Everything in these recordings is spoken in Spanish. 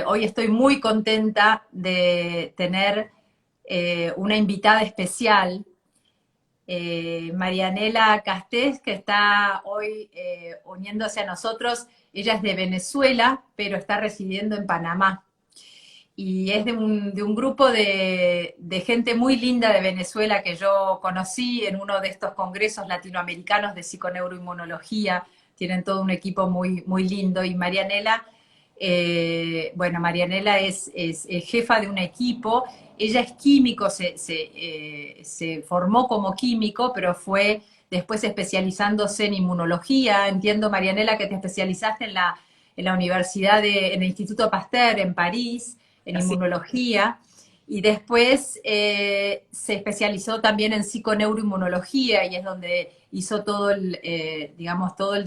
Hoy estoy muy contenta de tener una invitada especial, Marianela Castés, que está hoy uniéndose a nosotros. Ella es de Venezuela, pero está residiendo en Panamá. Y es de un grupo de gente muy linda de Venezuela que yo conocí en uno de estos congresos latinoamericanos de psiconeuroinmunología. Tienen todo un equipo muy, muy lindo. Y Marianela, bueno, Marianela es jefa de un equipo. Ella es químico, se formó como químico, pero fue después especializándose en inmunología. Entiendo, Marianela, que te especializaste en la Universidad en el Instituto Pasteur en París, en Así, inmunología, y después se especializó también en psiconeuroinmunología y es donde hizo todo digamos, todo el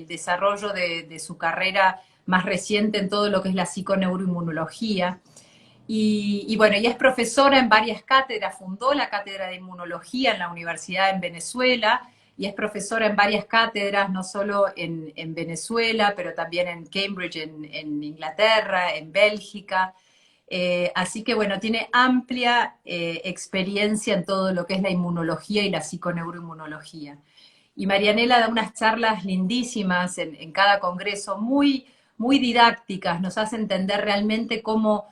desarrollo de su carrera más reciente en todo lo que es la psiconeuroinmunología. Y bueno, ella es profesora en varias cátedras, fundó la cátedra de inmunología en la Universidad en Venezuela y es profesora en varias cátedras, no solo en Venezuela, pero también en Cambridge, en Inglaterra, en Bélgica. Así que bueno, tiene amplia experiencia en todo lo que es la inmunología y la psiconeuroinmunología. Y Marianela da unas charlas lindísimas en cada congreso, muy, muy didácticas, nos hace entender realmente cómo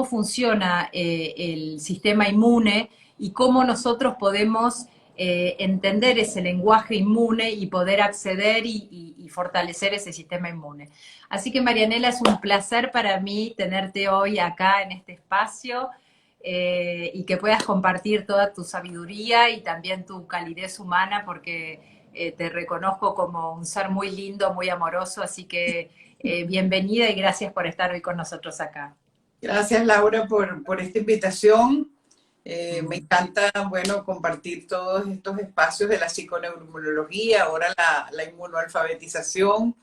funciona el sistema inmune y cómo nosotros podemos entender ese lenguaje inmune y poder acceder y fortalecer ese sistema inmune. Así que Marianela, es un placer para mí tenerte hoy acá en este espacio y que puedas compartir toda tu sabiduría y también tu calidez humana, porque te reconozco como un ser muy lindo, muy amoroso, así que bienvenida y gracias por estar hoy con nosotros acá. gracias Laura por esta invitación. Me encanta, bueno, compartir todos estos espacios de la psiconeuroinmunología, ahora la inmunoalfabetización.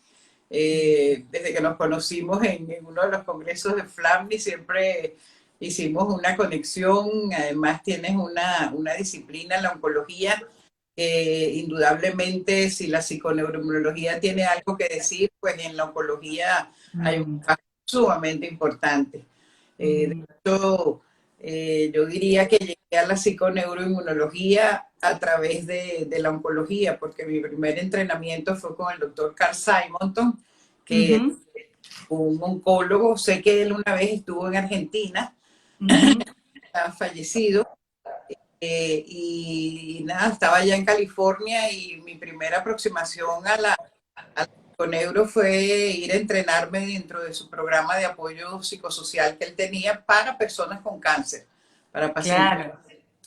Desde que nos conocimos en uno de los congresos de Flamni, siempre hicimos una conexión. Además, tienes una disciplina en la oncología. Indudablemente, si la psiconeuroinmunología tiene algo que decir, pues en la oncología hay un Mm, paso sumamente importante. De mm, hecho, yo diría que llegué a la psiconeuroinmunología a través de la oncología, porque mi primer entrenamiento fue con el doctor Carl Simonton, que es ujú, un oncólogo. Sé que él una vez estuvo en Argentina, ujú. ha fallecido, y nada, estaba allá en California y mi primera aproximación a la psiconeuro fue ir a entrenarme dentro de su programa de apoyo psicosocial que él tenía para personas con cáncer, para pacientes Claro.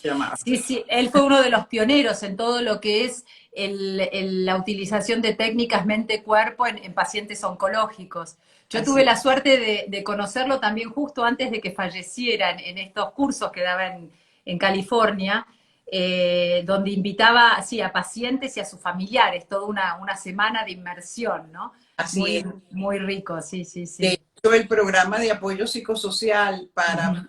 llamados. Sí, sí, él fue uno de los pioneros en todo lo que es la utilización de técnicas mente-cuerpo en pacientes oncológicos. Yo tuve Así, la suerte de conocerlo también justo antes de que falleciera en estos cursos que daba en California, donde invitaba así a pacientes y a sus familiares, toda una semana de inmersión, ¿no? así Muy, es. muy rico, sí, sí, De sí. hecho, el programa de apoyo psicosocial para Ujú.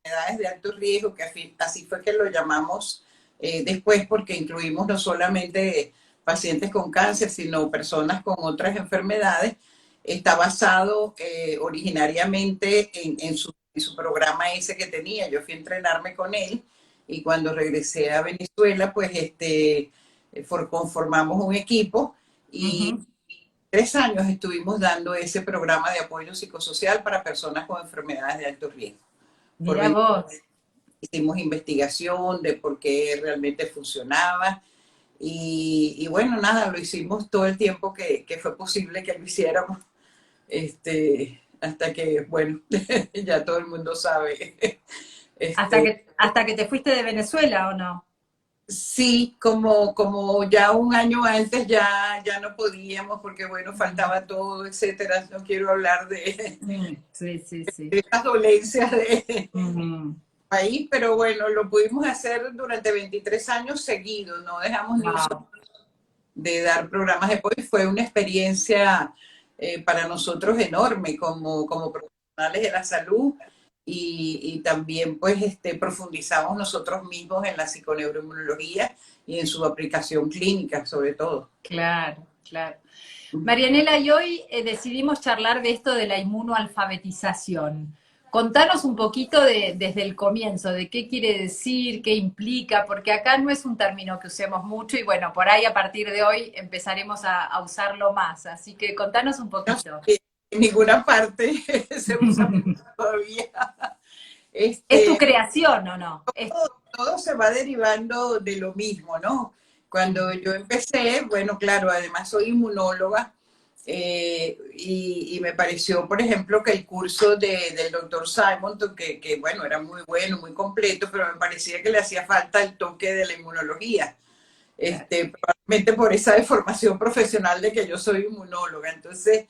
enfermedades de alto riesgo, que así fue que lo llamamos después, porque incluimos no solamente pacientes con cáncer, sino personas con otras enfermedades, está basado originariamente en su programa ese que tenía. Yo fui a entrenarme con él y cuando regresé a Venezuela, pues conformamos un equipo y Ujú. 3 años estuvimos dando ese programa de apoyo psicosocial para personas con enfermedades de alto riesgo. Por Mirá vos. hicimos investigación de por qué realmente funcionaba y bueno, nada, lo hicimos todo el tiempo que fue posible que lo hiciéramos, hasta que, bueno, ya todo el mundo sabe. Este, Hasta que te fuiste de Venezuela, ¿o no? sí, como ya un año antes ya no podíamos porque, bueno, Mm, faltaba todo, etcétera. No quiero hablar sí, sí, sí. de las dolencias de Mm, país, pero bueno, lo pudimos hacer durante 23 años seguidos, no dejamos ni un solo wow, de dar programas de apoyo. Fue una experiencia para nosotros enorme como profesionales de la salud y también pues profundizamos nosotros mismos en la psiconeuroinmunología y en su aplicación clínica sobre todo. claro, claro. Marianela, y hoy decidimos charlar de esto de la inmunoalfabetización. Contanos un poquito desde el comienzo, de qué quiere decir, qué implica, porque acá no es un término que usemos mucho y bueno, por ahí a partir de hoy empezaremos a usarlo más. Así que contanos un No sé, poquito. en ninguna parte se usa todavía. ¿Es tu Este, creación o no? todo se va derivando de lo mismo, ¿no? Cuando yo empecé, bueno, claro, además soy inmunóloga, y me pareció, por ejemplo, que el curso del doctor Simon, bueno, era muy bueno, muy completo, pero me parecía que le hacía falta el toque de la inmunología. Claro. Probablemente por esa deformación profesional de que yo soy inmunóloga. Entonces,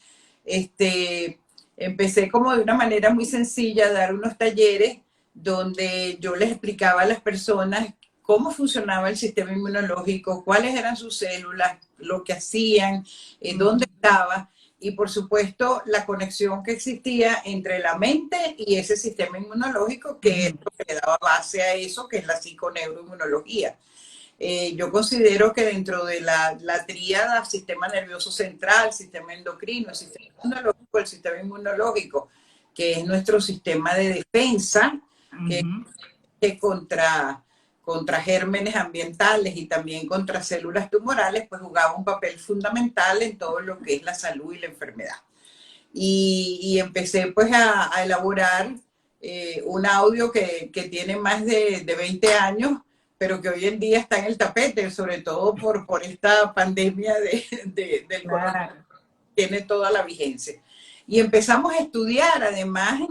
empecé como de una manera muy sencilla a dar unos talleres donde yo les explicaba a las personas cómo funcionaba el sistema inmunológico, cuáles eran sus células, lo que hacían, dónde estaba, y por supuesto la conexión que existía entre la mente y ese sistema inmunológico, que es lo que le daba base a eso, que es la psiconeuroinmunología. Yo considero que dentro de la tríada sistema nervioso central, sistema endocrino, el sistema inmunológico, que es nuestro sistema de defensa, que, que contra gérmenes ambientales y también contra células tumorales, pues jugaba un papel fundamental en todo lo que es la salud y la enfermedad. Y empecé pues a elaborar un audio que tiene más de 20 años, pero que hoy en día está en el tapete, sobre todo por esta pandemia del coronavirus, Claro. tiene toda la vigencia. Y empezamos a estudiar además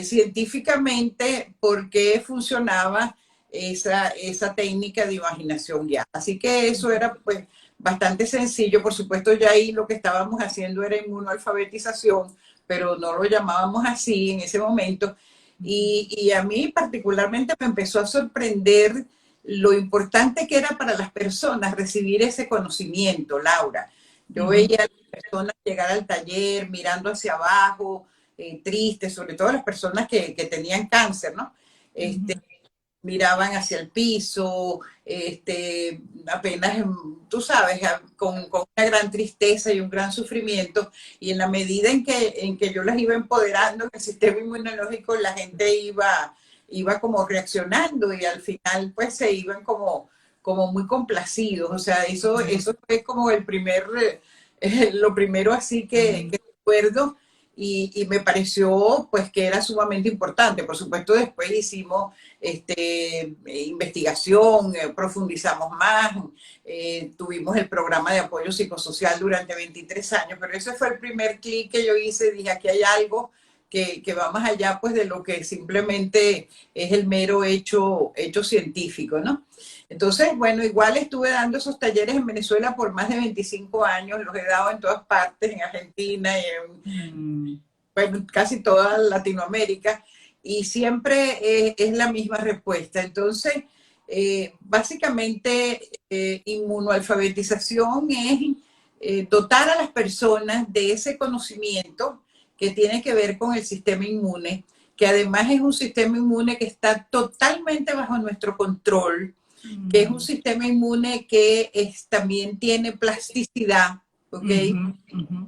científicamente por qué funcionaba esa técnica de imaginación guiada. Así que eso era pues bastante sencillo. Por supuesto, ya ahí lo que estábamos haciendo era inmunoalfabetización, pero no lo llamábamos así en ese momento. Y a mí particularmente me empezó a sorprender lo importante que era para las personas recibir ese conocimiento, Laura. Yo veía a las personas llegar al taller mirando hacia abajo, tristes, sobre todo las personas que tenían cáncer, ¿no? Este, miraban hacia el piso, apenas, tú sabes, con una gran tristeza y un gran sufrimiento, y en la medida en que yo las iba empoderando en el sistema inmunológico, la gente iba como reaccionando y al final pues se iban como muy complacidos. O sea, eso fue como lo primero así que recuerdo, y me pareció pues que era sumamente importante. Por supuesto, después hicimos investigación, profundizamos más, tuvimos el programa de apoyo psicosocial durante 23 años, pero ese fue el primer clic que yo hice. Dije, aquí hay algo que va más allá pues de lo que simplemente es el mero hecho científico, ¿no? Entonces, bueno, igual estuve dando esos talleres en Venezuela por más de 25 años, los he dado en todas partes, en Argentina y bueno, casi toda Latinoamérica, y siempre es la misma respuesta. Entonces, básicamente, inmunoalfabetización es dotar a las personas de ese conocimiento que tiene que ver con el sistema inmune, que además es un sistema inmune que está totalmente bajo nuestro control, que es un sistema inmune que también tiene plasticidad, ¿ok?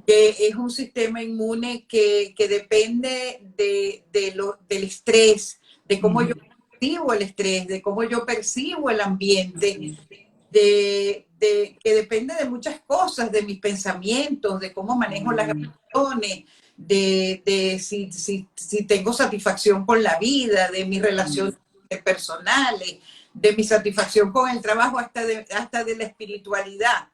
Que es un sistema inmune que depende del estrés, de cómo yo percibo el estrés, de cómo yo percibo el ambiente, que depende de muchas cosas, de mis pensamientos, de cómo manejo las emociones, de si tengo satisfacción con la vida, de mis relaciones personales, de mi satisfacción con el trabajo, hasta de la espiritualidad.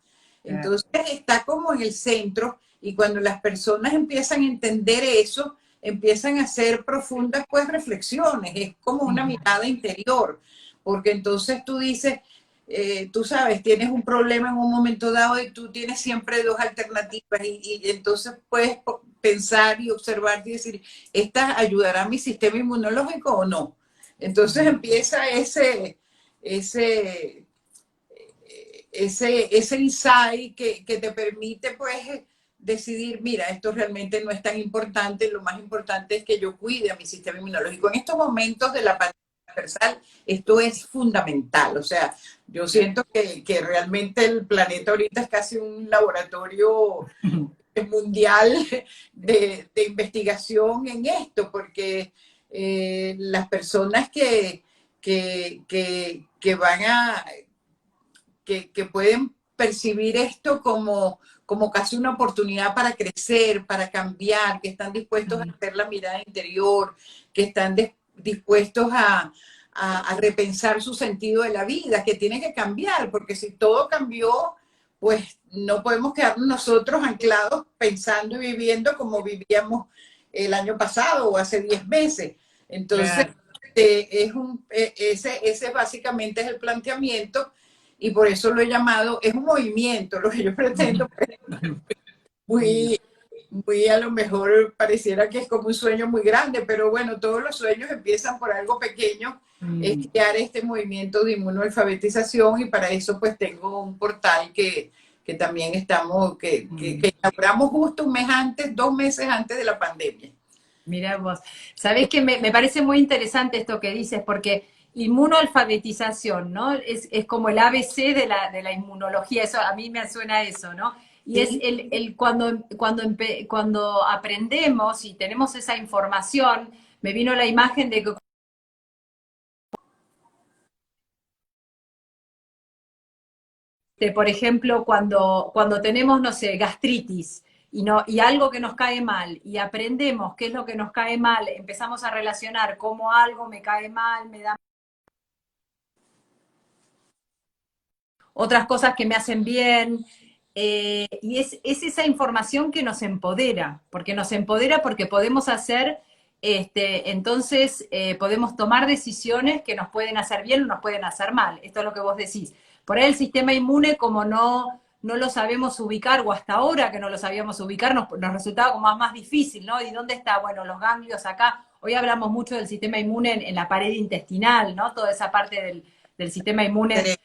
Entonces está como en el centro, y cuando las personas empiezan a entender eso, empiezan a hacer profundas pues reflexiones, es como una mirada interior, porque entonces tú dices, tú sabes, tienes un problema en un momento dado y tú tienes siempre dos alternativas, y entonces puedes pensar y observar y decir, ¿esta ayudará a mi sistema inmunológico o no? Entonces empieza ese, ese insight que te permite pues decidir, mira, esto realmente no es tan importante, lo más importante es que yo cuide a mi sistema inmunológico. En estos momentos de la pandemia, transversal, esto es fundamental. O sea, yo siento que realmente el planeta ahorita es casi un laboratorio mundial de investigación en esto, porque las personas que van a, que pueden percibir esto como casi una oportunidad para crecer, para cambiar, que están dispuestos a hacer la mirada interior, que están dispuestos a repensar su sentido de la vida, que tiene que cambiar, porque si todo cambió, pues no podemos quedarnos nosotros anclados pensando y viviendo como vivíamos el año pasado o hace 10 meses. Entonces, Claro. ese básicamente es el planteamiento y por eso lo he llamado, es un movimiento, lo que yo pretendo, muy, muy a lo mejor pareciera que es como un sueño muy grande, pero bueno, todos los sueños empiezan por algo pequeño, es crear este movimiento de inmunoalfabetización y para eso pues tengo un portal que también estamos, que inauguramos justo un mes antes, 2 meses antes de la pandemia. Mira vos. Sabés que me parece muy interesante esto que dices, porque inmunoalfabetización, ¿no? Es como el ABC de la inmunología, eso a mí me suena a eso, ¿no? Y es ¿Sí? cuando aprendemos y tenemos esa información, me vino la imagen de que por ejemplo, cuando tenemos, no sé, gastritis y algo que nos cae mal y aprendemos qué es lo que nos cae mal, empezamos a relacionar cómo algo me cae mal, me da otras cosas que me hacen bien. Y es esa información que nos empodera, porque podemos hacer, entonces podemos tomar decisiones que nos pueden hacer bien o nos pueden hacer mal. Esto es lo que vos decís. Por ahí el sistema inmune, como no lo sabemos ubicar, o hasta ahora que no lo sabíamos ubicar, nos resultaba como más difícil, ¿no? ¿Y dónde está? Bueno, los ganglios acá. Hoy hablamos mucho del sistema inmune en la pared intestinal, ¿no? Toda esa parte del sistema inmune.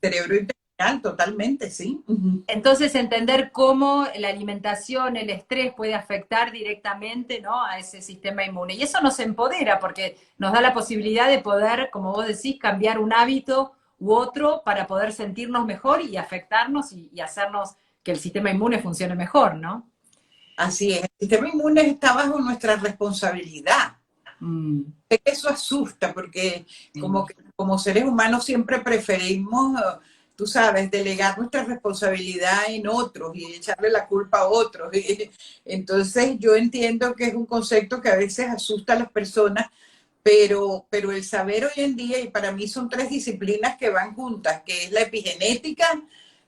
Cerebro integral, totalmente, sí. Entonces, entender cómo la alimentación, el estrés puede afectar directamente, ¿no?, a ese sistema inmune. Y eso nos empodera porque nos da la posibilidad de poder, como vos decís, cambiar un hábito u otro para poder sentirnos mejor y afectarnos y hacernos que el sistema inmune funcione mejor, ¿no? Así es, el sistema inmune está bajo nuestra responsabilidad. Mm, Eso asusta porque sí. como seres humanos siempre preferimos, tú sabes, delegar nuestra responsabilidad en otros y echarle la culpa a otros. Entonces yo entiendo que es un concepto que a veces asusta a las personas, pero el saber hoy en día, y para mí son 3 disciplinas que van juntas, que es la epigenética,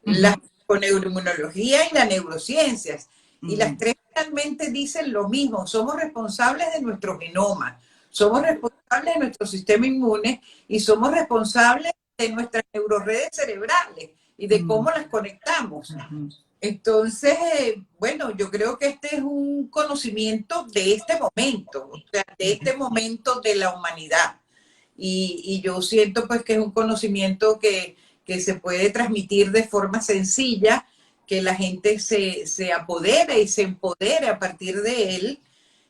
Ujú, la neuroinmunología y las neurociencias. Y las mm, tres realmente dicen lo mismo, somos responsables de nuestro genoma, somos responsables de nuestro sistema inmune y somos responsables de nuestras neuroredes cerebrales y de mm, cómo las conectamos. ujú. Entonces, bueno, yo creo que este es un conocimiento de este momento, o sea, de este momento de la humanidad. Y yo siento pues que es un conocimiento que se puede transmitir de forma sencilla, que la gente se apodere y se empodere a partir de él.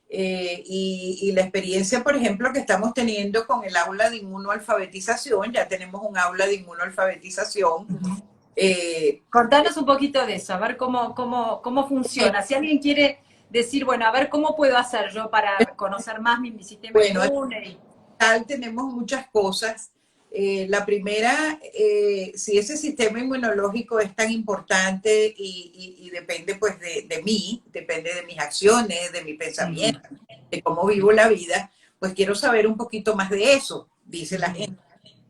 Y la experiencia, por ejemplo, que estamos teniendo con el aula de inmunoalfabetización, ya tenemos un aula de inmunoalfabetización. Eh, Contanos un poquito de eso, a ver cómo funciona. Si alguien quiere decir, bueno, a ver cómo puedo hacer yo para conocer más mi sistema bueno, inmune. tal tenemos muchas cosas. La primera, si ese sistema inmunológico es tan importante y depende pues de mí, depende de mis acciones, de mi Ujú, pensamiento, de cómo vivo la vida, pues quiero saber un poquito más de eso, dice la ujú, gente.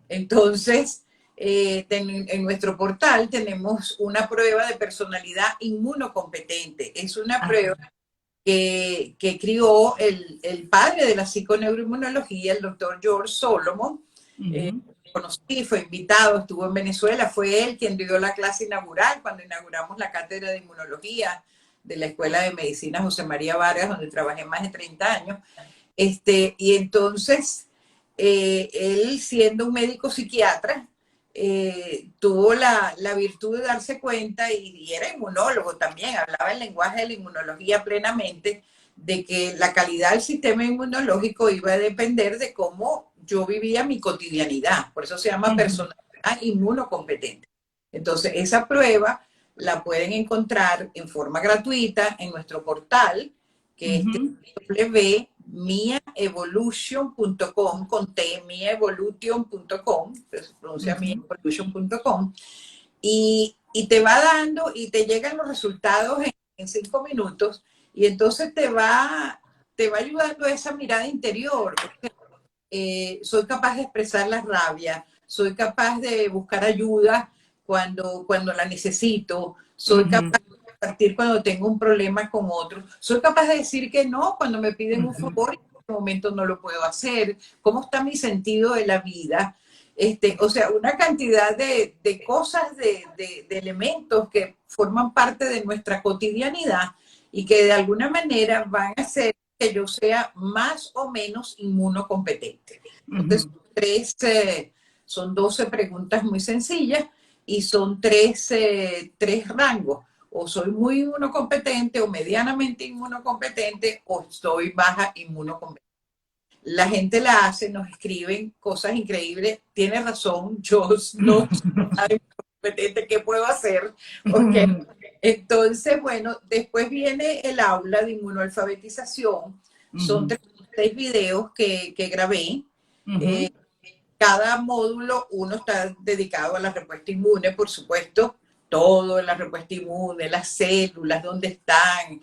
Entonces, en nuestro portal tenemos una prueba de personalidad inmunocompetente. Es una ajá, prueba que crió el padre de la psiconeuroinmunología, el doctor George Solomon. Eh, ujú, Conocí, fue invitado, estuvo en Venezuela, fue él quien dio la clase inaugural cuando inauguramos la cátedra de inmunología de la Escuela de Medicina José María Vargas, donde trabajé más de 30 años. Y entonces, él siendo un médico psiquiatra, tuvo la virtud de darse cuenta y era inmunólogo también, hablaba el lenguaje de la inmunología plenamente, de que la calidad del sistema inmunológico iba a depender de cómo yo vivía mi cotidianidad. Por eso se llama personalidad inmunocompetente. Entonces, esa prueba la pueden encontrar en forma gratuita en nuestro portal, que es www.miaevolution.com, con T, miaevolution.com, que se pronuncia miaevolution.com, y te va dando y te llegan los resultados en 5 minutos, y entonces te va ayudando esa mirada interior. Soy capaz de expresar la rabia, soy capaz de buscar ayuda cuando la necesito, soy capaz de compartir cuando tengo un problema con otros, soy capaz de decir que no cuando me piden un favor y en este momento no lo puedo hacer, cómo está mi sentido de la vida. O sea, una cantidad de cosas, de elementos que forman parte de nuestra cotidianidad y que de alguna manera van a hacer que yo sea más o menos inmunocompetente. Entonces, son 12 preguntas muy sencillas y son tres rangos. O soy muy inmunocompetente o medianamente inmunocompetente o soy baja inmunocompetente. La gente la hace, nos escriben cosas increíbles. Tiene razón, yo no soy competente, ¿qué puedo hacer? Okay. Entonces, bueno, después viene el aula de inmunoalfabetización. Son 36 videos que grabé. Cada módulo, uno está dedicado a la respuesta inmune, por supuesto, todo en la respuesta inmune, las células, dónde están,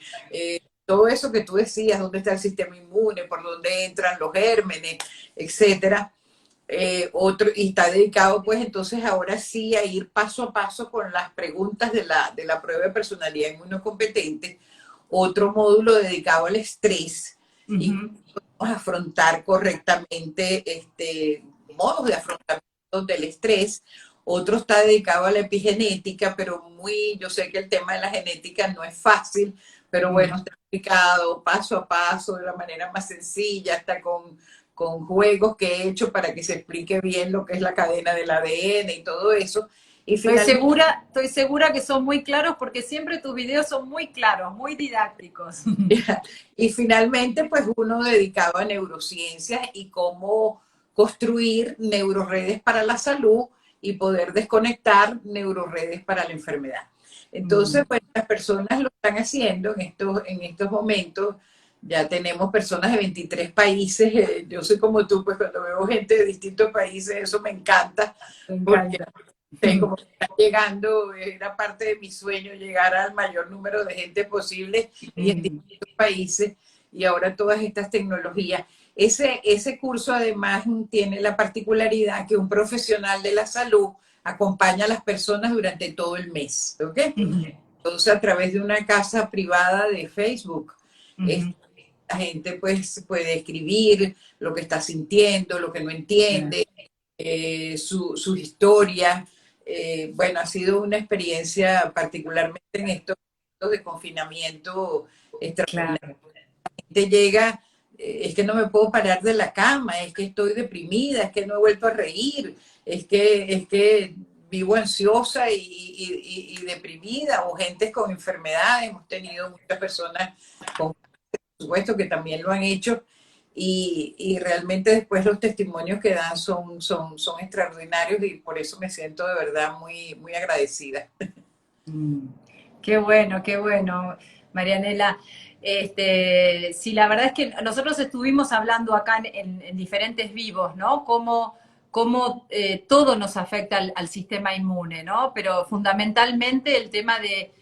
todo eso que tú decías, dónde está el sistema inmune, por dónde entran los gérmenes, etcétera. Y está dedicado pues entonces ahora sí a ir paso a paso con las preguntas de la prueba de personalidad inmunocompetente. Otro módulo dedicado al estrés y podemos afrontar correctamente modos de afrontamiento del estrés. Otro está dedicado a la epigenética, pero yo sé que el tema de la genética no es fácil, pero bueno, está explicado paso a paso de la manera más sencilla, hasta con juegos que he hecho para que se explique bien lo que es la cadena del ADN y todo eso. Y estoy segura que son muy claros porque siempre tus videos son muy claros, muy didácticos. Y finalmente, pues uno dedicado a neurociencias y cómo construir neuroredes para la salud y poder desconectar neuroredes para la enfermedad. Entonces, pues las personas lo están haciendo en estos momentos. Ya tenemos personas de 23 países. Yo soy como tú, pues cuando veo gente de distintos países, eso me encanta. Porque como que está llegando, era parte de mi sueño llegar al mayor número de gente posible y en distintos países, y ahora todas estas tecnologías. Ese curso además tiene la particularidad que un profesional de la salud acompaña a las personas durante todo el mes, ¿ok? Entonces a través de una casa privada de Facebook, la gente pues puede escribir lo que está sintiendo, lo que no entiende, sus historias. Bueno, ha sido una experiencia particularmente en estos momentos de confinamiento extraordinario. Claro. Te llega, es que no me puedo parar de la cama, es que estoy deprimida, es que no he vuelto a reír, es que vivo ansiosa y deprimida, o gente con enfermedades. Hemos tenido muchas personas con, por supuesto, que también lo han hecho. Y realmente después los testimonios que dan son extraordinarios, y por eso me siento de verdad muy, muy agradecida. Qué bueno, Marianela. Sí, la verdad es que nosotros estuvimos hablando acá en diferentes vivos, ¿no? Cómo todo nos afecta al sistema inmune, ¿no? Pero fundamentalmente el tema de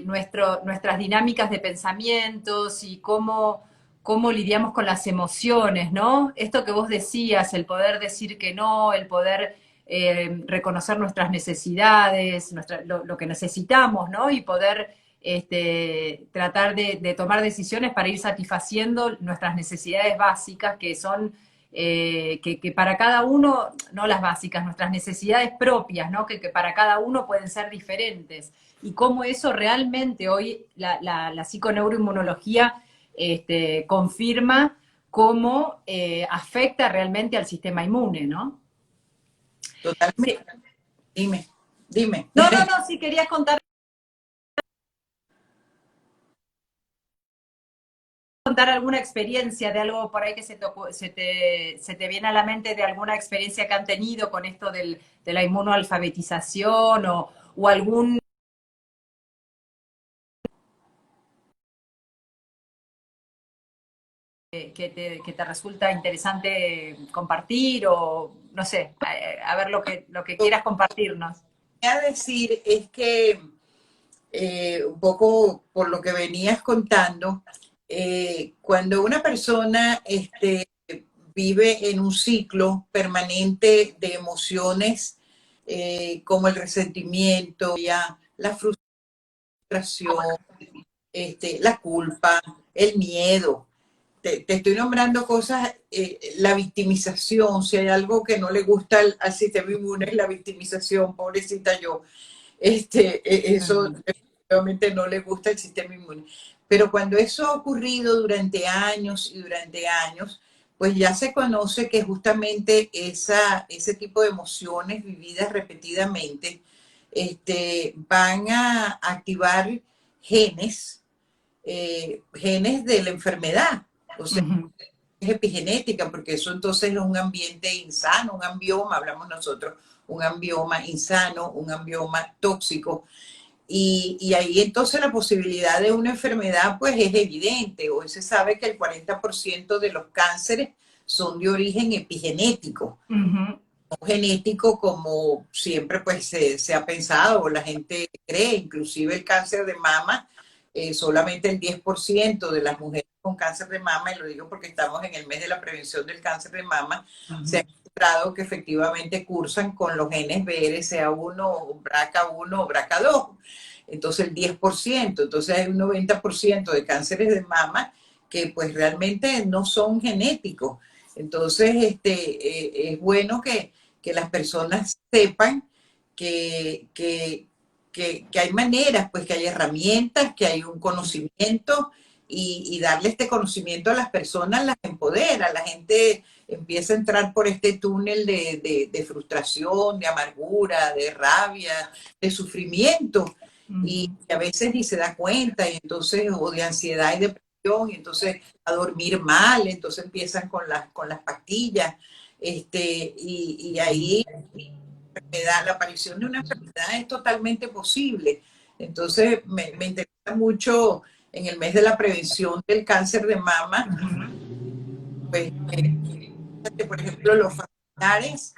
nuestras dinámicas de pensamientos y cómo lidiamos con las emociones, ¿no? Esto que vos decías, el poder decir que no, el poder reconocer nuestras necesidades, lo que necesitamos, ¿no? Y poder tratar de tomar decisiones para ir satisfaciendo nuestras necesidades básicas, que son, que para cada uno, no las básicas, nuestras necesidades propias, ¿no? Que para cada uno pueden ser diferentes. Y cómo eso realmente hoy, la psiconeuroinmunología confirma cómo afecta realmente al sistema inmune, ¿no? Totalmente. Sí. Dime. No, sí querías contar contar alguna experiencia de algo por ahí que se te viene a la mente de alguna experiencia que han tenido con esto de la inmunoalfabetización o algún que te resulta interesante compartir o no sé, a ver lo que quieras compartirnos. A decir es que un poco por lo que venías contando, cuando una persona vive en un ciclo permanente de emociones como el resentimiento, ya, la frustración, la culpa, el miedo. Te estoy nombrando cosas, la victimización, si hay algo que no le gusta al sistema inmune es la victimización, pobrecita yo. Eso definitivamente no le gusta el sistema inmune. Pero cuando eso ha ocurrido durante años y durante años, pues ya se conoce que justamente ese tipo de emociones vividas repetidamente van a activar genes, genes de la enfermedad. O sea, Ujú. es epigenética, porque eso entonces es un ambiente insano, un ambioma, hablamos nosotros, un ambioma insano, un ambioma tóxico. Y ahí entonces la posibilidad de una enfermedad pues es evidente. Hoy se sabe que el 40% de los cánceres son de origen epigenético, Ujú. no genético como siempre pues se ha pensado o la gente cree. Inclusive el cáncer de mama, solamente el 10% de las mujeres con cáncer de mama, y lo digo porque estamos en el mes de la prevención del cáncer de mama, se ha encontrado que efectivamente cursan con los genes BRCA1, BRCA1 o BRCA2. Entonces el 10%, entonces hay un 90% de cánceres de mama que pues realmente no son genéticos. Entonces es bueno que las personas sepan que, que, que hay maneras, pues que hay herramientas, que hay un conocimiento y darle este conocimiento a las personas las empodera. La gente empieza a entrar por este túnel de frustración, de amargura, de rabia, de sufrimiento y a veces ni se da cuenta y entonces, o de ansiedad y depresión, y entonces a dormir mal, entonces empiezan con las pastillas, y ahí la aparición de una enfermedad es totalmente posible. Entonces, me interesa mucho en el mes de la prevención del cáncer de mama, pues, por ejemplo, los familiares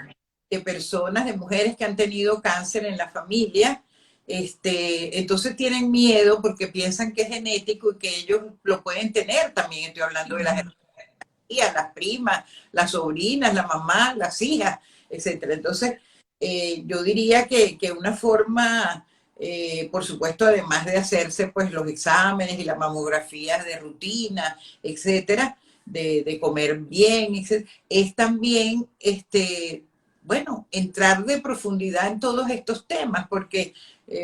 de personas, de mujeres que han tenido cáncer en la familia, entonces tienen miedo porque piensan que es genético y que ellos lo pueden tener también. Estoy hablando de las primas, las sobrinas, la mamá, las hijas, etcétera. Entonces, yo diría que una forma, por supuesto, además de hacerse pues los exámenes y las mamografías de rutina, etcétera, de comer bien, etcétera, es también, bueno, entrar de profundidad en todos estos temas, porque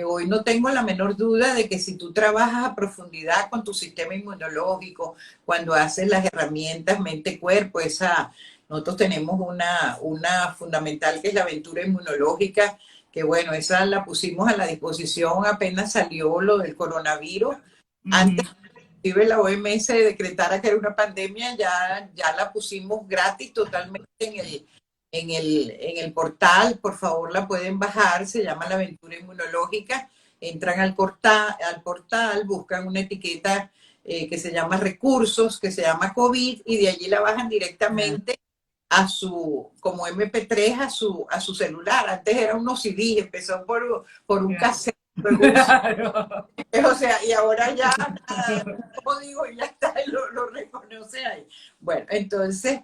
hoy no tengo la menor duda de que si tú trabajas a profundidad con tu sistema inmunológico, cuando haces las herramientas mente-cuerpo, nosotros tenemos una fundamental que es la aventura inmunológica, que bueno, esa la pusimos a la disposición apenas salió lo del coronavirus. Antes de la OMS decretara que era una pandemia, ya la pusimos gratis totalmente en el portal. Por favor, la pueden bajar, se llama la aventura inmunológica. Entran al portal, buscan una etiqueta que se llama recursos, que se llama COVID, y de allí la bajan directamente como MP3 a su celular. Antes era unos CD, empezó por un cassette, luego un CD, Claro. o sea, y ahora ya nada, código y ya está, y lo reconoce ahí. Bueno, entonces,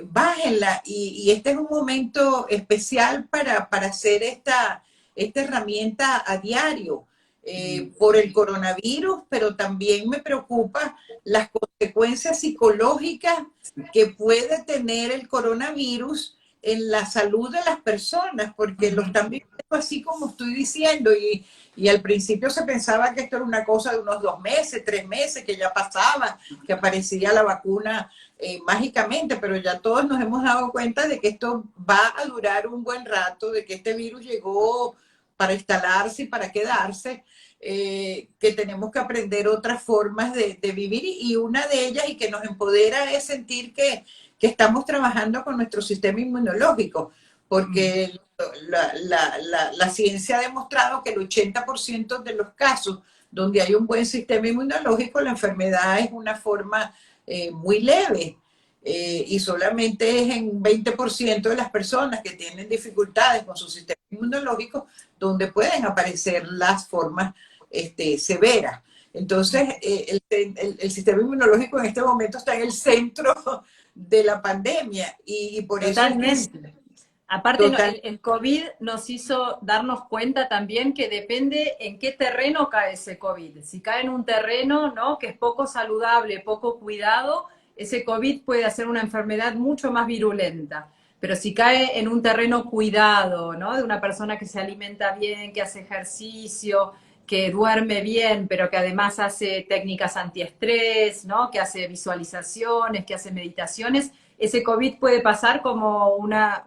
bájenla, y este es un momento especial para hacer esta herramienta a diario, por el coronavirus, pero también me preocupa las consecuencias psicológicas que puede tener el coronavirus en la salud de las personas, porque lo están viviendo así como estoy diciendo, y al principio se pensaba que esto era una cosa de unos 2 meses, 3 meses, que ya pasaba, que aparecía la vacuna mágicamente, pero ya todos nos hemos dado cuenta de que esto va a durar un buen rato, de que este virus llegó para instalarse y para quedarse. que tenemos que aprender otras formas de vivir y una de ellas y que nos empodera es sentir que estamos trabajando con nuestro sistema inmunológico, porque la ciencia ha demostrado que el 80% de los casos donde hay un buen sistema inmunológico, la enfermedad es una forma muy leve. Y solamente es en 20% de las personas que tienen dificultades con su sistema inmunológico donde pueden aparecer las formas severas. Entonces, el sistema inmunológico en este momento está en el centro de la pandemia y por eso es que... Totalmente. Aparte, el COVID nos hizo darnos cuenta también que depende en qué terreno cae ese COVID. Si cae en un terreno, ¿no?, que es poco saludable, poco cuidado, ese COVID puede hacer una enfermedad mucho más virulenta. Pero si cae en un terreno cuidado, ¿no?, de una persona que se alimenta bien, que hace ejercicio, que duerme bien, pero que además hace técnicas antiestrés, ¿no?, que hace visualizaciones, que hace meditaciones, ese COVID puede pasar como una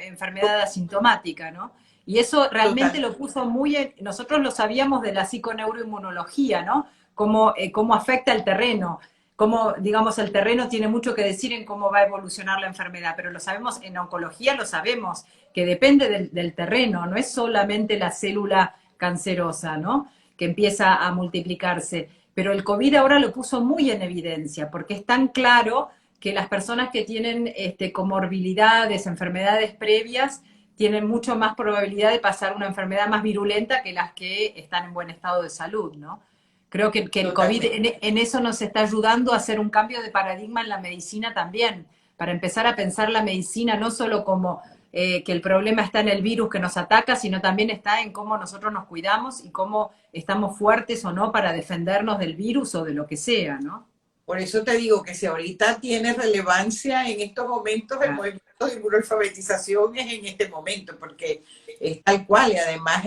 enfermedad asintomática, ¿no? Y eso realmente Total. lo puso nosotros lo sabíamos de la psiconeuroinmunología, ¿no? Cómo afecta el terreno, cómo, digamos, el terreno tiene mucho que decir en cómo va a evolucionar la enfermedad, pero lo sabemos, en oncología lo sabemos, que depende del terreno, no es solamente la célula cancerosa, ¿no?, que empieza a multiplicarse. Pero el COVID ahora lo puso muy en evidencia, porque es tan claro que las personas que tienen comorbilidades, enfermedades previas, tienen mucho más probabilidad de pasar una enfermedad más virulenta que las que están en buen estado de salud, ¿no? Creo que el COVID Totalmente. en eso nos está ayudando a hacer un cambio de paradigma en la medicina también, para empezar a pensar la medicina no solo como que el problema está en el virus que nos ataca, sino también está en cómo nosotros nos cuidamos y cómo estamos fuertes o no para defendernos del virus o de lo que sea, ¿no? Por eso te digo que si ahorita tiene relevancia en estos momentos, el Ah, movimiento de inmunoalfabetización es en este momento, porque es tal cual y además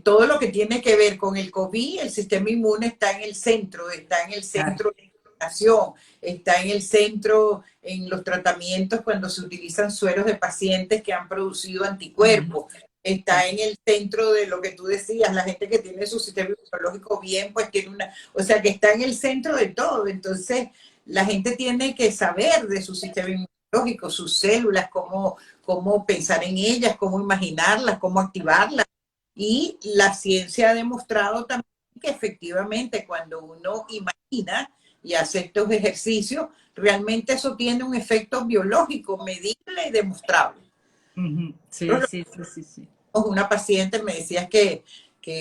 todo lo que tiene que ver con el COVID, el sistema inmune está en el claro. centro de la información, está en el centro en los tratamientos cuando se utilizan sueros de pacientes que han producido Ujú. anticuerpos, está en el centro de lo que tú decías, la gente que tiene su sistema inmunológico bien, pues tiene una, o sea, que está en el centro de todo. Entonces, la gente tiene que saber de su sistema inmunológico, sus células, cómo pensar en ellas, cómo imaginarlas, cómo activarlas. Y la ciencia ha demostrado también que efectivamente cuando uno imagina y hace estos ejercicios, realmente eso tiene un efecto biológico medible y demostrable. Ujú. Sí, sí, sí, sí, sí. Una paciente me decía que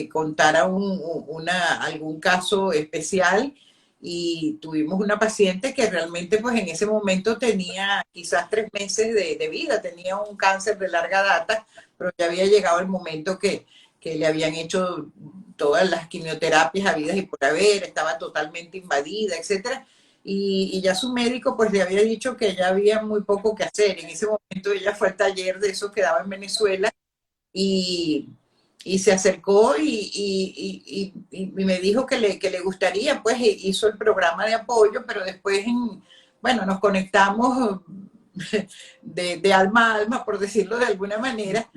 contara algún caso especial y tuvimos una paciente que realmente pues en ese momento tenía quizás 3 meses de vida, tenía un cáncer de larga data, pero ya había llegado el momento que le habían hecho todas las quimioterapias habidas y por haber, estaba totalmente invadida, etcétera. Y ya su médico pues le había dicho que ya había muy poco que hacer. En ese momento ella fue al taller de eso que daba en Venezuela y, y se acercó y me dijo que le gustaría, pues hizo el programa de apoyo, pero después, bueno, nos conectamos de alma a alma, por decirlo de alguna manera,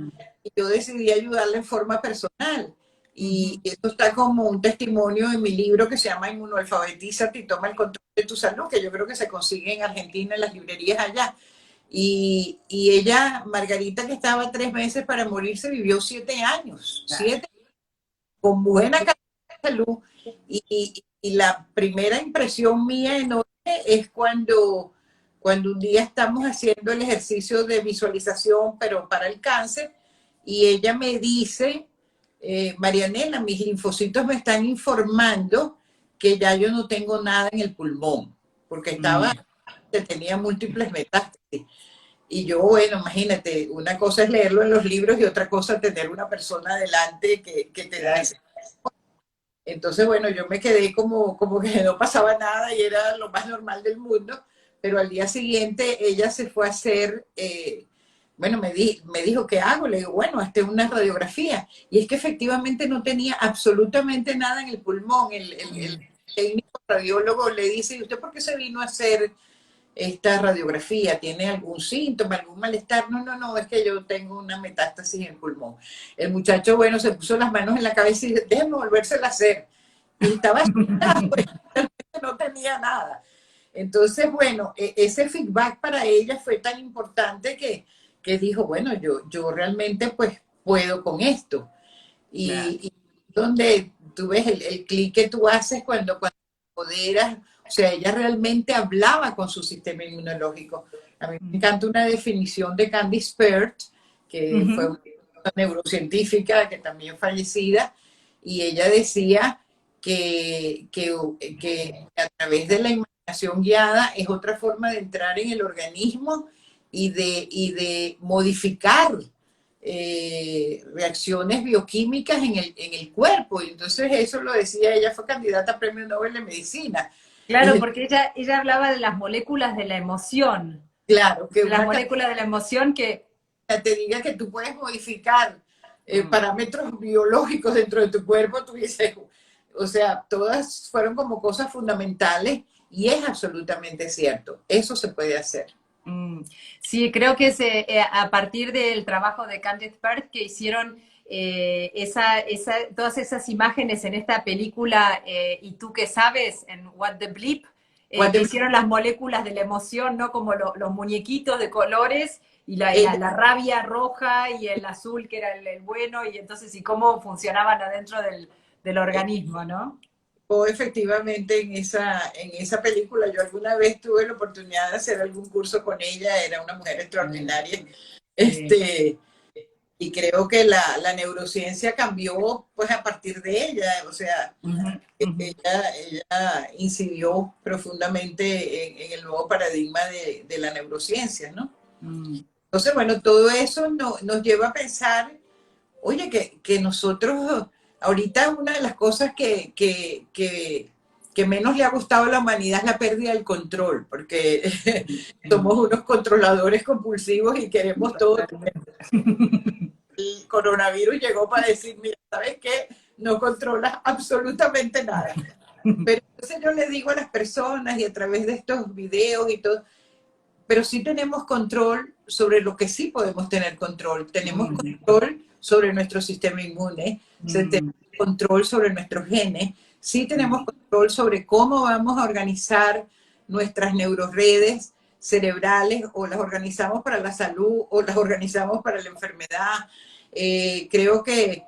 y yo decidí ayudarle en forma personal. Y Ujú. esto está como un testimonio en mi libro que se llama Inmunoalfabetízate y toma el control de tu salud, que yo creo que se consigue en Argentina, en las librerías allá. Y ella, Margarita, que estaba 3 meses para morirse, vivió 7 años, Claro. 7, con buena calidad de salud. Y la primera impresión mía enorme es cuando un día estamos haciendo el ejercicio de visualización, pero para el cáncer, y ella me dice, Marianela, mis linfocitos me están informando que ya yo no tengo nada en el pulmón, porque Mm. tenía múltiples metástasis. Y yo, bueno, imagínate, una cosa es leerlo en los libros y otra cosa tener una persona delante que te da Claro. ese. Entonces, bueno, yo me quedé como que no pasaba nada y era lo más normal del mundo, pero al día siguiente ella se fue a hacer, bueno, me dijo, ¿qué hago? Le digo, bueno, hazte una radiografía. Y es que efectivamente no tenía absolutamente nada en el pulmón. El técnico radiólogo le dice, ¿y usted por qué se vino a hacer esta radiografía? ¿Tiene algún síntoma, algún malestar? No, no, no, es que yo tengo una metástasis en el pulmón. El muchacho, bueno, se puso las manos en la cabeza y dijo, déjeme volvérsela a hacer. Y estaba asustado, pues, no tenía nada. Entonces, bueno, ese feedback para ella fue tan importante que dijo, bueno, yo realmente pues puedo con esto. Claro. Y donde tú ves el clic que tú haces cuando empoderas, o sea, ella realmente hablaba con su sistema inmunológico. A mí me encanta una definición de Candice Pert, que fue Ujú. una neurocientífica que también fallecida, y ella decía que a través de la imaginación guiada es otra forma de entrar en el organismo y de modificar reacciones bioquímicas en el cuerpo. Y entonces eso lo decía ella, fue candidata a Premio Nobel de Medicina. Claro, Y porque ella hablaba de las moléculas de la emoción, claro, que de las una moléculas de la emoción que... candidata te diga que tú puedes modificar Mm. parámetros biológicos dentro de tu cuerpo, tú dices, o sea, todas fueron como cosas fundamentales y es absolutamente cierto, eso se puede hacer. Mm. Sí, creo que es a partir del trabajo de Candice Pert que hicieron todas esas imágenes en esta película ¿Y tú qué sabes? En What the Bleep, que Cuando hicieron las moléculas de la emoción, ¿no? Como los muñequitos de colores y ella la rabia roja y el azul que era el bueno y entonces y cómo funcionaban adentro del organismo, ¿no? o efectivamente en esa película, yo alguna vez tuve la oportunidad de hacer algún curso con ella, era una mujer extraordinaria, Sí. este, y creo que la neurociencia cambió pues a partir de ella, o sea, Ujú, ujú. ella incidió profundamente en el nuevo paradigma de la neurociencia, ¿no? Mm. Entonces, bueno, todo eso nos lleva a pensar, oye, que nosotros, ahorita una de las cosas que menos le ha gustado a la humanidad es la pérdida del control, porque somos unos controladores compulsivos y queremos todo. Totalmente. El coronavirus llegó para decir, mira, ¿sabes qué? No controlas absolutamente nada. Pero entonces yo le digo a las personas y a través de estos videos y todo, pero sí tenemos control sobre lo que sí podemos tener control. Tenemos Mm, control sobre nuestro sistema inmune, tenemos mm, control sobre nuestros genes, sí tenemos mm, control sobre cómo vamos a organizar nuestras neuroredes cerebrales o las organizamos para la salud o las organizamos para la enfermedad. Creo que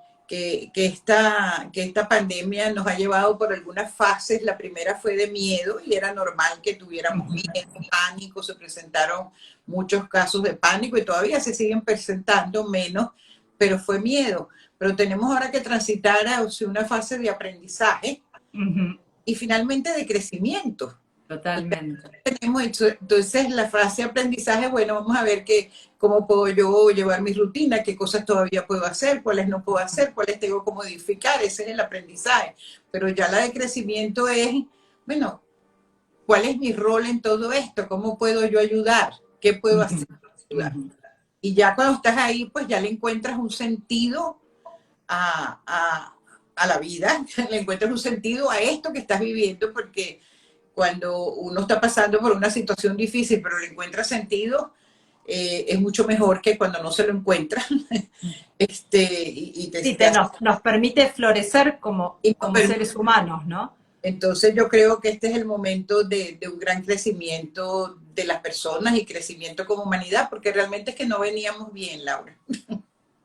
esta pandemia nos ha llevado por algunas fases. La primera fue de miedo y era normal que tuviéramos miedo, pánico, se presentaron muchos casos de pánico y todavía se siguen presentando menos, pero fue miedo. Pero tenemos ahora que transitar hacia una fase de aprendizaje ujú. y finalmente de crecimiento. Totalmente. Tenemos hecho, entonces la fase de aprendizaje, bueno, vamos a ver cómo puedo yo llevar mi rutina, qué cosas todavía puedo hacer, cuáles no puedo hacer, cuáles tengo que modificar, ese es el aprendizaje. Pero ya la de crecimiento es, bueno, ¿cuál es mi rol en todo esto? ¿Cómo puedo yo ayudar? ¿Qué puedo Ujú, hacer para ayudar? ujú. Y ya cuando estás ahí, pues ya le encuentras un sentido a, a, a la vida, le encuentras un sentido a esto que estás viviendo, porque cuando uno está pasando por una situación difícil, pero le encuentra sentido, es mucho mejor que cuando no se lo encuentra. Sí, nos permite florecer Y como seres humanos, ¿no? entonces yo creo que este es el momento de un gran crecimiento de las personas y crecimiento como humanidad, porque realmente es que no veníamos bien, Laura.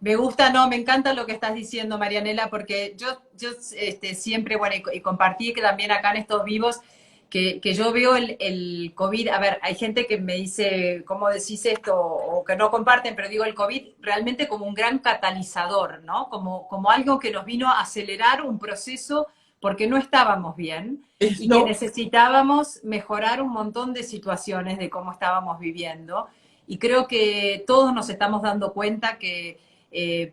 Me gusta, no, me encanta lo que estás diciendo, Marianela, porque yo siempre, bueno, y compartí que también acá en estos vivos, que yo veo el COVID, a ver, hay gente que me dice, ¿cómo decís esto? O que no comparten, pero digo el COVID realmente como un gran catalizador, ¿no? Como algo que nos vino a acelerar un proceso porque no estábamos bien y que No, necesitábamos mejorar un montón de situaciones de cómo estábamos viviendo. Y creo que todos nos estamos dando cuenta que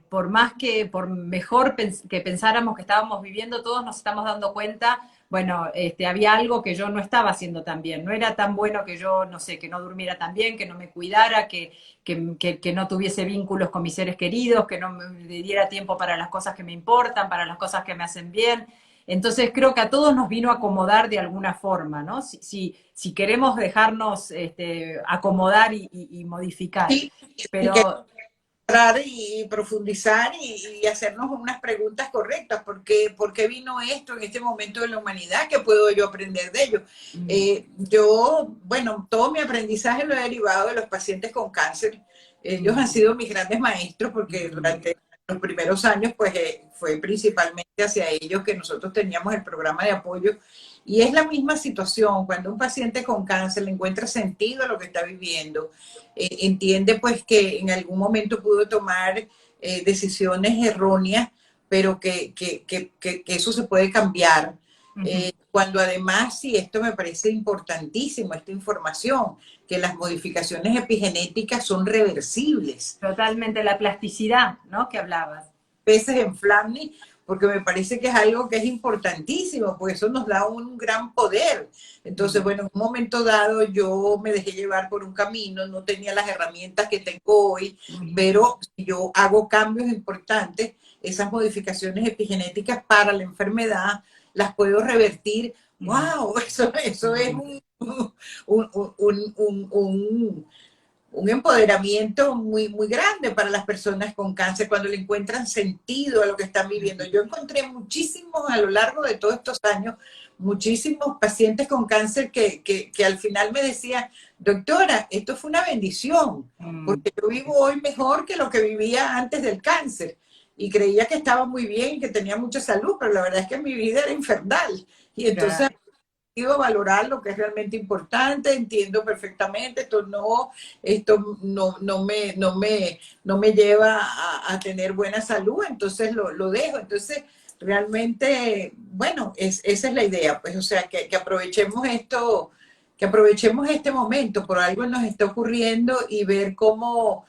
por más que, por mejor que pensáramos que estábamos viviendo, todos nos estamos dando cuenta, bueno, había algo que yo no estaba haciendo tan bien, no era tan bueno que yo, no sé, que no durmiera tan bien, que no me cuidara, que no tuviese vínculos con mis seres queridos, que no me diera tiempo para las cosas que me importan, para las cosas que me hacen bien. Entonces creo que a todos nos vino a acomodar de alguna forma, ¿no? Si queremos dejarnos acomodar y modificar. Sí, y que Pero entrar y profundizar y hacernos unas preguntas correctas. ¿Por qué vino esto en este momento de la humanidad? ¿Qué puedo yo aprender de ello? Bueno, todo mi aprendizaje lo he derivado de los pacientes con cáncer. Ellos han sido mis grandes maestros porque durante los primeros años, pues fue principalmente hacia ellos que nosotros teníamos el programa de apoyo. Y es la misma situación, cuando un paciente con cáncer le encuentra sentido a lo que está viviendo, entiende pues que en algún momento pudo tomar decisiones erróneas, pero que eso se puede cambiar. Cuando además, y esto me parece importantísimo, esta información, que las modificaciones epigenéticas son reversibles. totalmente la plasticidad, ¿no? Que hablabas. Veces en Flammy, porque me parece que es algo que es importantísimo, porque eso nos da un gran poder. Entonces, bueno, en un momento dado yo me dejé llevar por un camino, no tenía las herramientas que tengo hoy, pero si yo hago cambios importantes, esas modificaciones epigenéticas para la enfermedad las puedo revertir. ¡Wow! Eso es un empoderamiento muy, muy grande para las personas con cáncer cuando le encuentran sentido a lo que están viviendo. Yo encontré muchísimos a lo largo de todos estos años, muchísimos pacientes con cáncer que al final me decían, doctora, esto fue una bendición, porque yo vivo hoy mejor que lo que vivía antes del cáncer. Y creía que estaba muy bien y que tenía mucha salud, pero la verdad es que mi vida era infernal. Y entonces valorar lo que es realmente importante, entiendo perfectamente, esto no me lleva a tener buena salud, entonces lo dejo. Entonces, realmente, bueno, esa es la idea, pues, o sea, que aprovechemos esto, que aprovechemos este momento, por algo nos está ocurriendo y ver cómo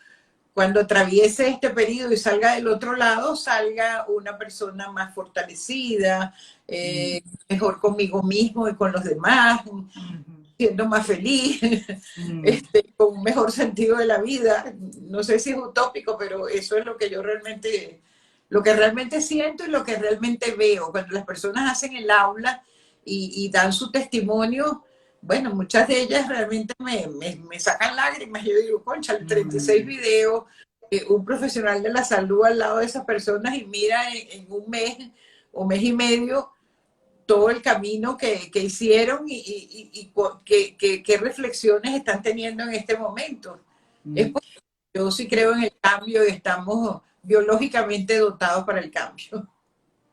cuando atraviese este periodo y salga del otro lado, salga una persona más fortalecida, mejor conmigo mismo y con los demás, siendo más feliz, con un mejor sentido de la vida. No sé si es utópico, pero eso es lo que yo lo que realmente siento y lo que realmente veo. Cuando las personas hacen el aula y dan su testimonio, bueno, muchas de ellas realmente me sacan lágrimas. Yo digo, concha, 36 videos, un profesional de la salud al lado de esas personas y mira en un mes o mes y medio todo el camino que hicieron y qué reflexiones están teniendo en este momento. Es porque yo sí creo en el cambio y estamos biológicamente dotados para el cambio.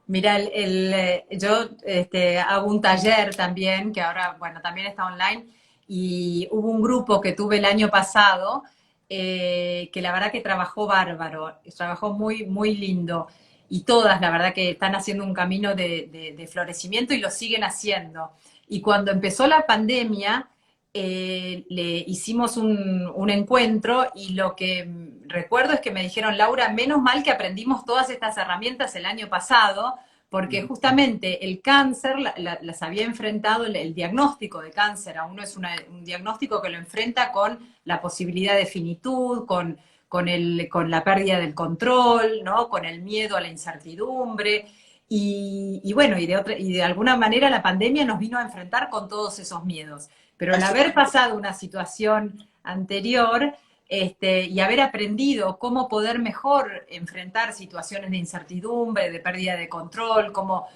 Mira, yo hago un taller también, que ahora, bueno, también está online, y hubo un grupo que tuve el año pasado, que la verdad que trabajó bárbaro, trabajó muy, muy lindo, y todas, la verdad que están haciendo un camino de florecimiento y lo siguen haciendo. Y cuando empezó la pandemia, le hicimos un encuentro y lo que recuerdo es que me dijeron, Laura, menos mal que aprendimos todas estas herramientas el año pasado, porque justamente el cáncer las había enfrentado, el diagnóstico de cáncer a uno es un diagnóstico que lo enfrenta con la posibilidad de finitud, con la pérdida del control, ¿no? Con el miedo a la incertidumbre. Y bueno, y de alguna manera la pandemia nos vino a enfrentar con todos esos miedos. Pero al Así, haber pasado una situación anterior y haber aprendido cómo poder mejor enfrentar situaciones de incertidumbre, de pérdida de control, cómo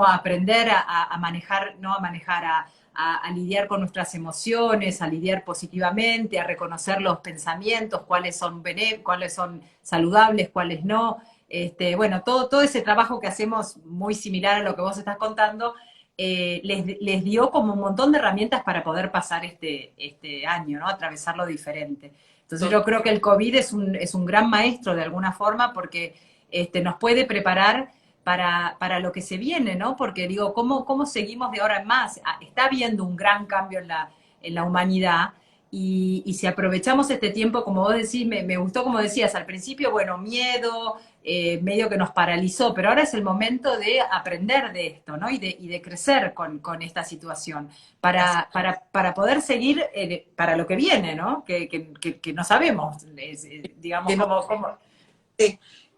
aprender a manejar, no a manejar, a lidiar con nuestras emociones, a lidiar positivamente, a reconocer los pensamientos, cuáles son saludables, cuáles no. Bueno, todo ese trabajo que hacemos muy similar a lo que vos estás contando, les dio como un montón de herramientas para poder pasar este año, ¿no? Atravesarlo diferente. Entonces yo creo que el COVID es un gran maestro de alguna forma porque nos puede preparar para lo que se viene, ¿no? Porque digo, ¿cómo seguimos de ahora en más? Está habiendo un gran cambio en la humanidad y si aprovechamos este tiempo, como vos decís, me gustó como decías al principio, bueno, miedo, medio que nos paralizó, pero ahora es el momento de aprender de esto, ¿no? Y de crecer con esta situación, para poder seguir para lo que viene, ¿no? Que no sabemos, digamos, que no, cómo.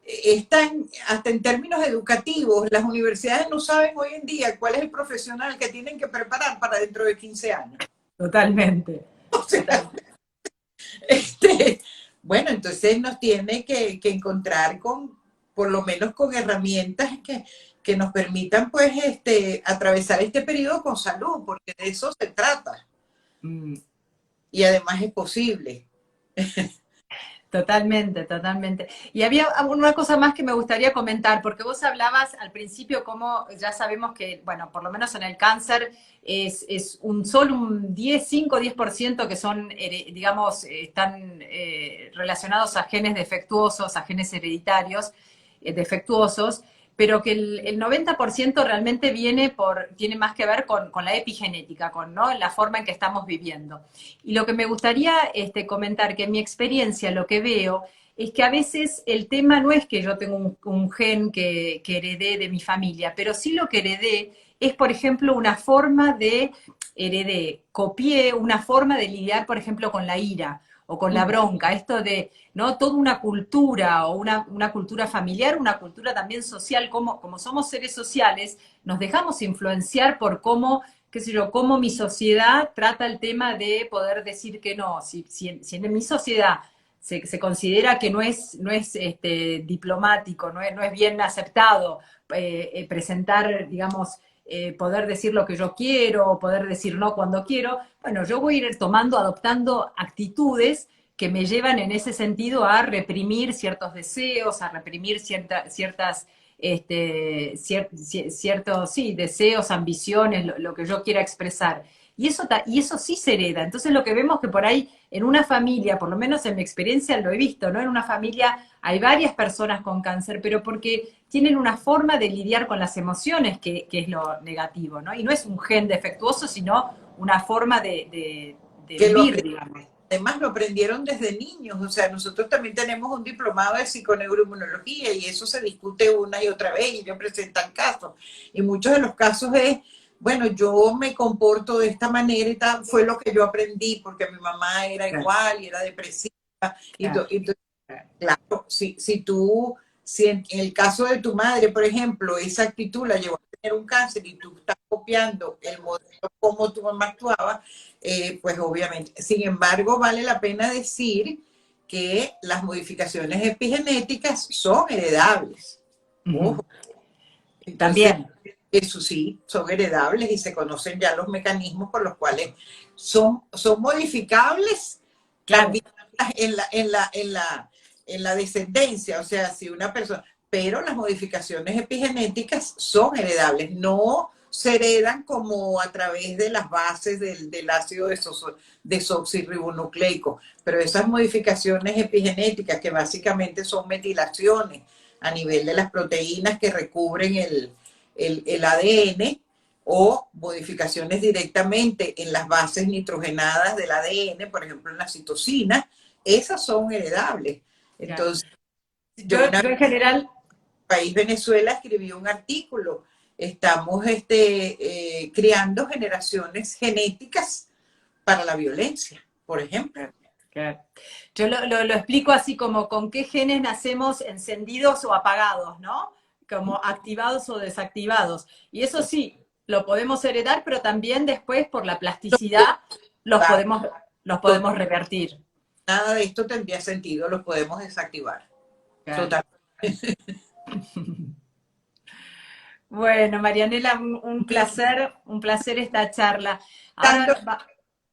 están, hasta en términos educativos, las universidades no saben hoy en día cuál es el profesional que tienen que preparar para dentro de 15 años. Totalmente. O sea, Totalmente. este, bueno, entonces nos tiene que encontrar con, por lo menos con herramientas que nos permitan pues atravesar este periodo con salud, porque de eso se trata. Mm. Y además es posible. Totalmente, totalmente. Y había una cosa más que me gustaría comentar, porque vos hablabas al principio como ya sabemos que, bueno, por lo menos en el cáncer es solo un 10, 5, 10% que son, digamos, están relacionados a genes defectuosos, a genes hereditarios defectuosos, pero que el 90% realmente tiene más que ver con la epigenética, con, ¿no?, la forma en que estamos viviendo. Y lo que me gustaría comentar, que en mi experiencia lo que veo es que a veces el tema no es que yo tengo un gen que heredé de mi familia, pero sí lo que heredé es, por ejemplo, copié una forma de lidiar, por ejemplo, con la ira o con la bronca, esto de, ¿no?, toda una cultura o una cultura familiar, una cultura también social, como somos seres sociales, nos dejamos influenciar por cómo, qué sé yo, cómo mi sociedad trata el tema de poder decir que no. Si en mi sociedad se considera que no es diplomático, no es bien aceptado presentar, digamos, poder decir lo que yo quiero, poder decir no cuando quiero, bueno, yo voy a ir adoptando actitudes que me llevan en ese sentido a reprimir ciertos deseos, a reprimir ciertas ciertos, sí, deseos, ambiciones, lo que yo quiera expresar. Y eso sí se hereda. Entonces lo que vemos que por ahí en una familia, por lo menos en mi experiencia lo he visto, ¿no? En una familia hay varias personas con cáncer, pero porque tienen una forma de lidiar con las emociones que es lo negativo, ¿no? Y no es un gen defectuoso, sino una forma de Que lo vivir, digamos. además lo aprendieron desde niños, o sea, nosotros también tenemos un diplomado de psiconeuroinmunología y eso se discute una y otra vez y ellos presentan casos. Y muchos de los casos es, bueno, yo me comporto de esta manera y tal, fue lo que yo aprendí porque mi mamá era Claro, igual y era depresiva. Y, claro, claro, si en el caso de tu madre, por ejemplo, esa actitud la llevó a tener un cáncer y tú estás copiando el modelo como tu mamá actuaba, pues obviamente. Sin embargo, vale la pena decir que las modificaciones epigenéticas son heredables. uh-huh. Ojo, entonces, También, eso sí, son heredables y se conocen ya los mecanismos por los cuales son modificables claro. también en la descendencia, o sea, si una persona, pero las modificaciones epigenéticas son heredables, no se heredan como a través de las bases del ácido desoxirribonucleico, pero esas modificaciones epigenéticas que básicamente son metilaciones a nivel de las proteínas que recubren el ADN o modificaciones directamente en las bases nitrogenadas del ADN, por ejemplo en la citosina, esas son heredables. Claro. Entonces, yo Yo, una yo vez en general, en el país Venezuela escribí un artículo, estamos creando generaciones genéticas para la violencia, por ejemplo. claro, yo lo explico así como con qué genes nacemos encendidos o apagados, ¿no? Como activados o desactivados. Y eso sí, lo podemos heredar, pero también después por la plasticidad los podemos, los podemos revertir. Nada de esto tendría sentido, los podemos desactivar. Claro. Total. Bueno, Marianela, un placer esta charla. Tanto Ahora va,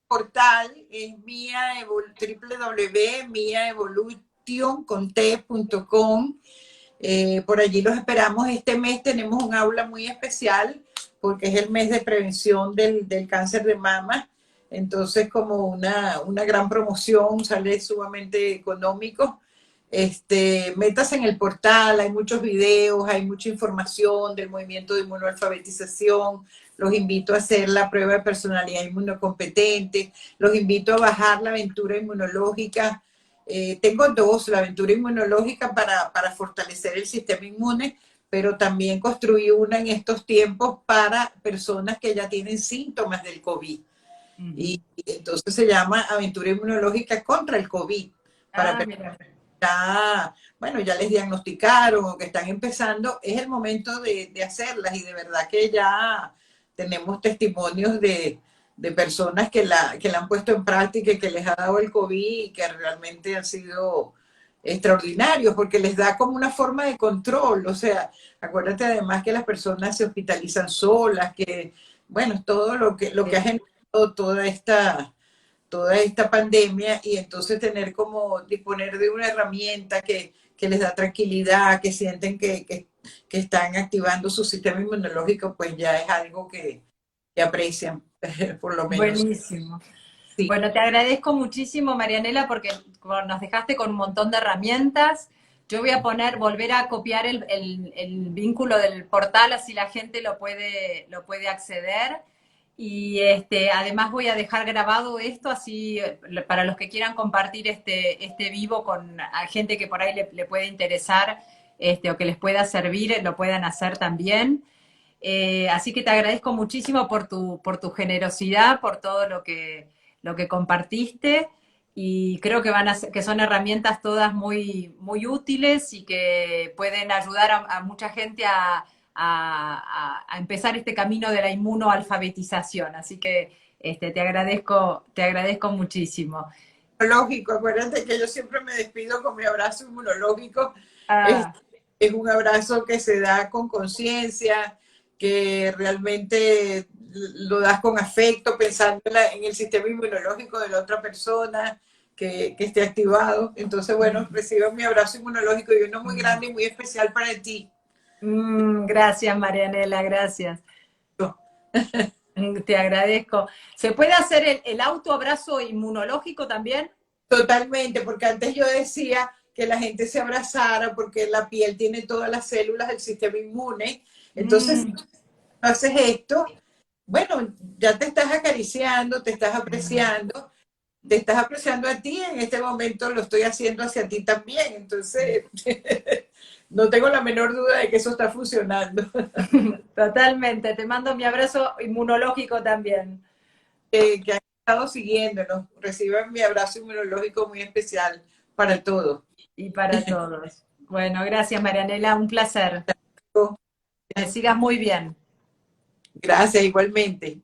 portal es www.miaevolution.com. Por allí los esperamos. Este mes tenemos un aula muy especial porque es el mes de prevención del cáncer de mama. Entonces, como una gran promoción, sale sumamente económico. Métase en el portal, hay muchos videos, hay mucha información del movimiento de inmunoalfabetización. Los invito a hacer la prueba de personalidad inmunocompetente. Los invito a bajar la aventura inmunológica. Tengo dos, la aventura inmunológica para fortalecer el sistema inmune, pero también construí una en estos tiempos para personas que ya tienen síntomas del COVID. uh-huh. Y entonces se llama aventura inmunológica contra el COVID, para Ah, mira. ya, bueno, ya les diagnosticaron o que están empezando, es el momento de hacerlas y de verdad que ya tenemos testimonios de personas que la han puesto en práctica y que les ha dado el COVID y que realmente han sido extraordinarios porque les da como una forma de control. O sea, acuérdate además que las personas se hospitalizan solas, que, bueno, es todo lo que ha generado toda esta pandemia y entonces tener como disponer de una herramienta que les da tranquilidad, que sienten que están activando su sistema inmunológico, pues ya es algo que aprecian, por lo menos. Buenísimo. Sí. Bueno, te agradezco muchísimo, Marianela, porque nos dejaste con un montón de herramientas. Yo voy a volver a copiar el vínculo del portal, así la gente lo puede acceder. Y además voy a dejar grabado esto, así para los que quieran compartir este vivo con gente que por ahí le puede interesar o que les pueda servir, lo puedan hacer también. Así que te agradezco muchísimo por tu generosidad, por todo lo que compartiste y creo que que son herramientas todas muy útiles y que pueden ayudar a mucha gente a empezar este camino de la inmunoalfabetización. Así que te agradezco muchísimo. Lógico, acuérdate que yo siempre me despido con mi abrazo inmunológico. Es, Ah, es un abrazo que se da con conciencia, que realmente lo das con afecto, pensando en el sistema inmunológico de la otra persona que esté activado. Entonces, bueno, recibo mi abrazo inmunológico y uno muy grande y muy especial para ti. gracias, Marianela, gracias. Te agradezco. ¿Se puede hacer el autoabrazo inmunológico también? Totalmente, porque antes yo decía que la gente se abrazara porque la piel tiene todas las células del sistema inmune. Entonces, si Mm, tú haces esto, bueno, ya te estás acariciando, te estás apreciando a ti. En este momento lo estoy haciendo hacia ti también. Entonces, no tengo la menor duda de que eso está funcionando. totalmente. Te mando mi abrazo inmunológico también. Que han estado siguiéndonos, reciban mi abrazo inmunológico muy especial para todos. Y para todos. Bueno, gracias, Marianela. Un placer. Que sigas muy bien. Gracias, igualmente.